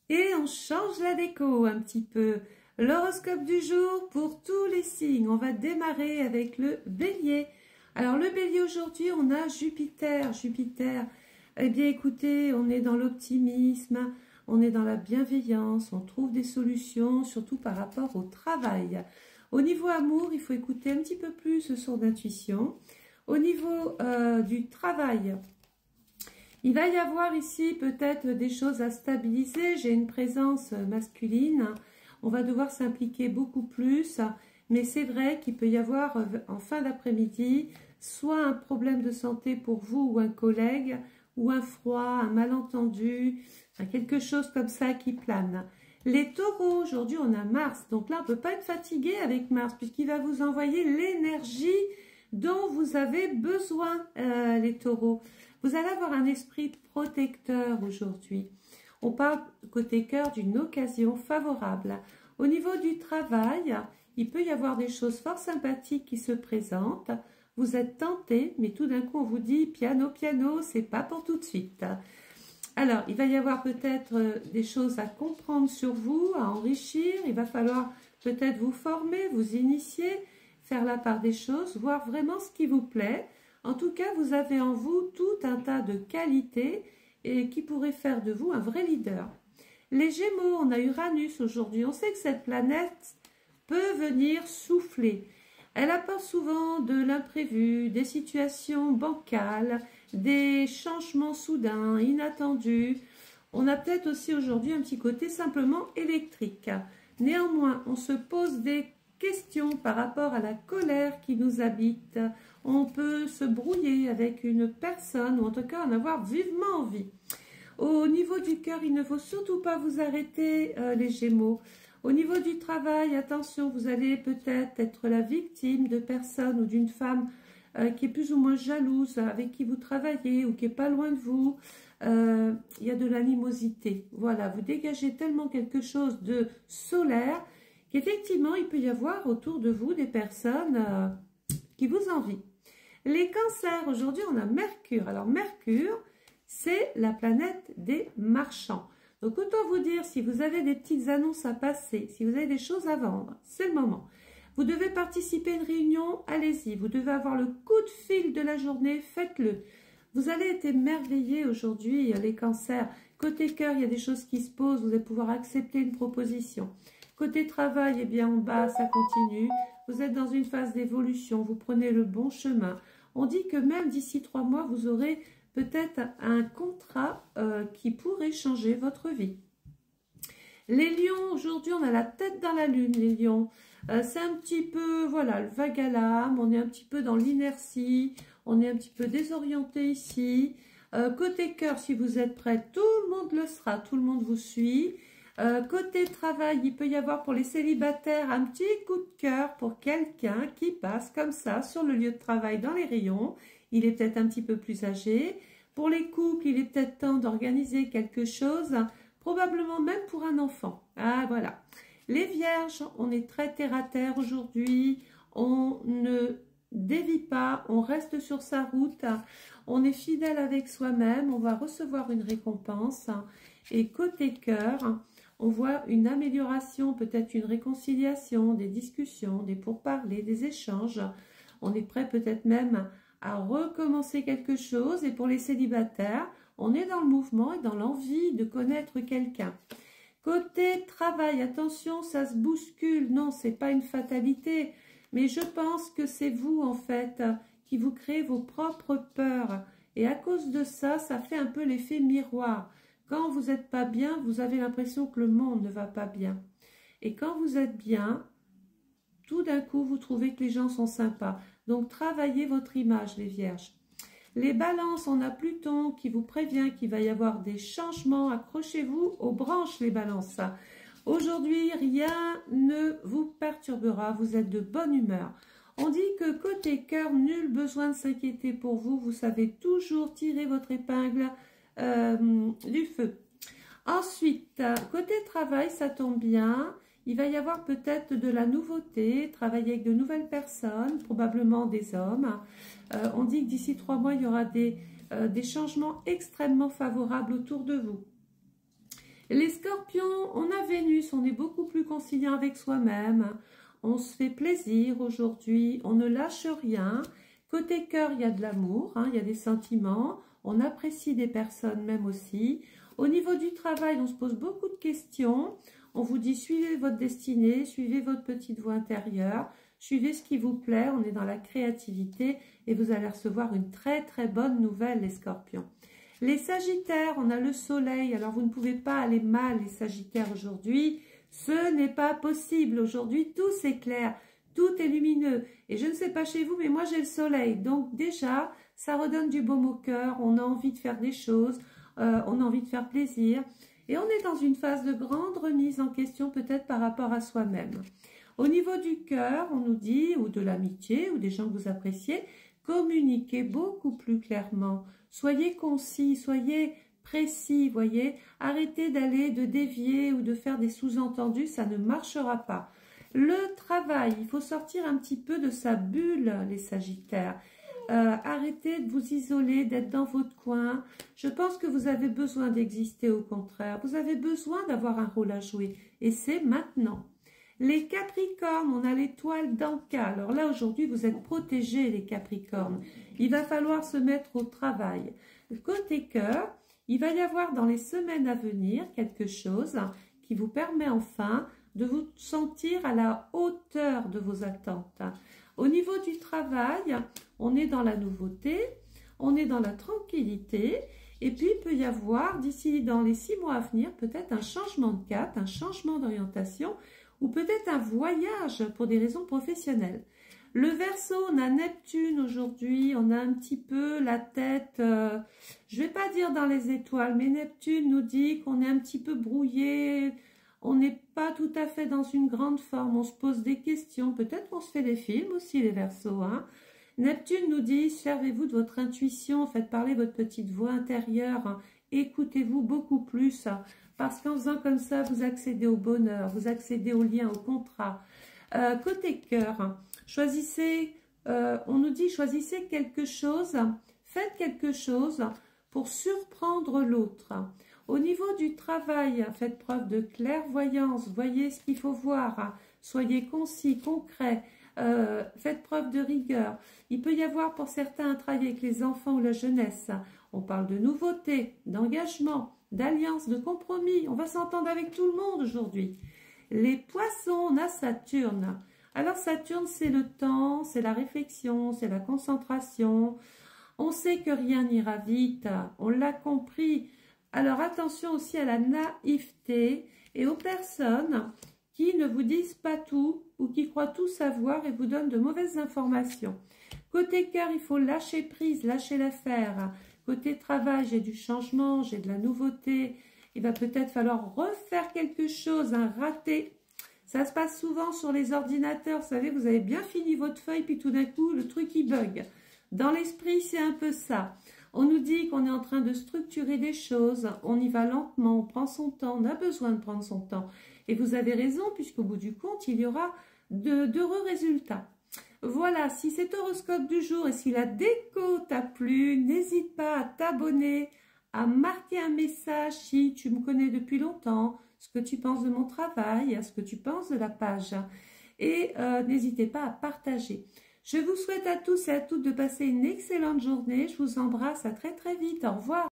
Et on change la déco un petit peu. L'horoscope du jour pour tous les signes. On va démarrer avec le Bélier. Alors le Bélier aujourd'hui, on a Jupiter. Jupiter, eh bien écoutez, on est dans l'optimisme, on est dans la bienveillance, on trouve des solutions, surtout par rapport au travail. Au niveau amour, il faut écouter un petit peu plus son intuition. Au niveau du travail, il va y avoir ici peut-être des choses à stabiliser. J'ai une présence masculine. On va devoir s'impliquer beaucoup plus. Mais c'est vrai qu'il peut y avoir en fin d'après-midi soit un problème de santé pour vous ou un collègue, ou un froid, un malentendu, quelque chose comme ça qui plane. Les taureaux, aujourd'hui on a Mars. Donc là on ne peut pas être fatigué avec Mars puisqu'il va vous envoyer l'énergie dont vous avez besoin, les taureaux. Vous allez avoir un esprit protecteur aujourd'hui. On parle côté cœur d'une occasion favorable. Au niveau du travail, il peut y avoir des choses fort sympathiques qui se présentent. Vous êtes tenté, mais tout d'un coup on vous dit piano, piano, c'est pas pour tout de suite. Alors, il va y avoir peut-être des choses à comprendre sur vous, à enrichir. Il va falloir peut-être vous former, vous initier, faire la part des choses, voir vraiment ce qui vous plaît. En tout cas, vous avez en vous tout un tas de qualités et qui pourraient faire de vous un vrai leader. Les Gémeaux, on a Uranus aujourd'hui. On sait que cette planète peut venir souffler. Elle apporte souvent de l'imprévu, des situations bancales, des changements soudains, inattendus. On a peut-être aussi aujourd'hui un petit côté simplement électrique. Néanmoins, on se pose des questions par rapport à la colère qui nous habite. On peut se brouiller avec une personne ou en tout cas en avoir vivement envie. Au niveau du cœur, il ne faut surtout pas vous arrêter, les Gémeaux. Au niveau du travail, attention, vous allez peut-être être la victime de personnes ou d'une femme qui est plus ou moins jalouse, avec qui vous travaillez ou qui est pas loin de vous. Il y a de l'animosité. Voilà, vous dégagez tellement quelque chose de solaire qu'effectivement, il peut y avoir autour de vous des personnes qui vous envient. Les cancers, aujourd'hui, on a Mercure. Alors, Mercure, c'est la planète des marchands. Donc, autant vous dire, si vous avez des petites annonces à passer, si vous avez des choses à vendre, c'est le moment. Vous devez participer à une réunion, allez-y. Vous devez avoir le coup de fil de la journée, faites-le. Vous allez être émerveillés aujourd'hui, les cancers. Côté cœur, il y a des choses qui se posent, vous allez pouvoir accepter une proposition. Côté travail, eh bien en bas, ça continue. Vous êtes dans une phase d'évolution, vous prenez le bon chemin. On dit que même d'ici 3 mois, vous aurez peut-être un contrat qui pourrait changer votre vie. Les lions, aujourd'hui, on a la tête dans la lune, les lions. C'est un petit peu, voilà, le vague à l'âme, on est un petit peu dans l'inertie, on est un petit peu désorienté ici. Côté cœur, si vous êtes prêts, tout le monde le sera, tout le monde vous suit. Côté travail, il peut y avoir pour les célibataires un petit coup de cœur pour quelqu'un qui passe comme ça sur le lieu de travail dans les rayons. Il est peut-être un petit peu plus âgé. Pour les couples, il est peut-être temps d'organiser quelque chose, probablement même pour un enfant. Ah voilà. Les vierges, on est très terre à terre aujourd'hui. On ne dévie pas, on reste sur sa route. On est fidèle avec soi-même. On va recevoir une récompense. Et côté cœur, on voit une amélioration, peut-être une réconciliation, des discussions, des pourparlers, des échanges. On est prêt peut-être même à recommencer quelque chose. Et pour les célibataires, on est dans le mouvement et dans l'envie de connaître quelqu'un. Côté travail, attention, ça se bouscule. Non, c'est pas une fatalité. Mais je pense que c'est vous, en fait, qui vous créez vos propres peurs. Et à cause de ça, ça fait un peu l'effet miroir. Quand vous n'êtes pas bien, vous avez l'impression que le monde ne va pas bien. Et quand vous êtes bien, tout d'un coup, vous trouvez que les gens sont sympas. Donc, travaillez votre image, les vierges. Les balances, on a Pluton qui vous prévient qu'il va y avoir des changements. Accrochez-vous aux branches, les balances. Aujourd'hui, rien ne vous perturbera. Vous êtes de bonne humeur. On dit que côté cœur, nul besoin de s'inquiéter pour vous. Vous savez toujours tirer votre épingle du feu. Ensuite, côté travail, ça tombe bien. Il va y avoir peut-être de la nouveauté, travailler avec de nouvelles personnes, probablement des hommes. On dit que d'ici 3 mois, il y aura des changements extrêmement favorables autour de vous. Les scorpions, on a Vénus, on est beaucoup plus conciliant avec soi-même. On se fait plaisir aujourd'hui, on ne lâche rien. Côté cœur, il y a de l'amour, hein, il y a des sentiments. On apprécie des personnes même aussi. Au niveau du travail, on se pose beaucoup de questions. On vous dit suivez votre destinée, suivez votre petite voie intérieure, suivez ce qui vous plaît. On est dans la créativité et vous allez recevoir une très très bonne nouvelle les scorpions. Les sagittaires, on a le soleil. Alors vous ne pouvez pas aller mal les sagittaires aujourd'hui. Ce n'est pas possible. Aujourd'hui, tout s'éclaire, tout est lumineux. Et je ne sais pas chez vous, mais moi j'ai le soleil. Donc déjà, ça redonne du baume au cœur. On a envie de faire des choses, on a envie de faire plaisir. Et on est dans une phase de grande remise en question peut-être par rapport à soi-même. Au niveau du cœur, on nous dit, ou de l'amitié, ou des gens que vous appréciez, communiquez beaucoup plus clairement. Soyez concis, soyez précis, voyez. Arrêtez de dévier ou de faire des sous-entendus, ça ne marchera pas. Le travail, il faut sortir un petit peu de sa bulle, les sagittaires. Arrêtez de vous isoler, d'être dans votre coin. Je pense que vous avez besoin d'exister au contraire. Vous avez besoin d'avoir un rôle à jouer. Et c'est maintenant. Les Capricornes, on a l'étoile d'Anka. Alors là, aujourd'hui, vous êtes protégés, les Capricornes. Il va falloir se mettre au travail. Côté cœur, il va y avoir dans les semaines à venir quelque chose qui vous permet enfin de vous sentir à la hauteur de vos attentes. Au niveau du travail, on est dans la nouveauté, on est dans la tranquillité, et puis il peut y avoir, d'ici dans les 6 mois à venir, peut-être un changement de cap, un changement d'orientation, ou peut-être un voyage pour des raisons professionnelles. Le Verseau, on a Neptune aujourd'hui, on a un petit peu la tête, je ne vais pas dire dans les étoiles, mais Neptune nous dit qu'on est un petit peu brouillé, on n'est pas tout à fait dans une grande forme, on se pose des questions, peut-être qu'on se fait des films aussi les Verseaux. Hein. Neptune nous dit, servez-vous de votre intuition, faites parler votre petite voix intérieure, hein. Écoutez-vous beaucoup plus, hein, parce qu'en faisant comme ça, vous accédez au bonheur, vous accédez au lien, au contrat. Côté cœur, hein, choisissez, on nous dit choisissez quelque chose, faites quelque chose pour surprendre l'autre. Au niveau du travail, faites preuve de clairvoyance, voyez ce qu'il faut voir, soyez concis, concret, faites preuve de rigueur. Il peut y avoir pour certains un travail avec les enfants ou la jeunesse. On parle de nouveautés, d'engagement, d'alliance, de compromis. On va s'entendre avec tout le monde aujourd'hui. Les poissons, on a Saturne. Alors Saturne, c'est le temps, c'est la réflexion, c'est la concentration. On sait que rien n'ira vite, on l'a compris. Alors attention aussi à la naïveté et aux personnes qui ne vous disent pas tout ou qui croient tout savoir et vous donnent de mauvaises informations. Côté cœur, il faut lâcher prise, lâcher l'affaire. Côté travail, j'ai du changement, j'ai de la nouveauté. Il va peut-être falloir refaire quelque chose, un raté. Ça se passe souvent sur les ordinateurs. Vous savez, vous avez bien fini votre feuille, puis tout d'un coup, le truc, il bug. Dans l'esprit, c'est un peu ça. On nous dit qu'on est en train de structurer des choses. On y va lentement, on prend son temps. On a besoin de prendre son temps. Et vous avez raison, puisqu'au bout du compte, il y aura d'heureux résultats. Voilà, si cet horoscope du jour et si la déco t'a plu, n'hésite pas à t'abonner, à marquer un message si tu me connais depuis longtemps, ce que tu penses de mon travail, ce que tu penses de la page. Et n'hésitez pas à partager. Je vous souhaite à tous et à toutes de passer une excellente journée. Je vous embrasse, à très très vite. Au revoir.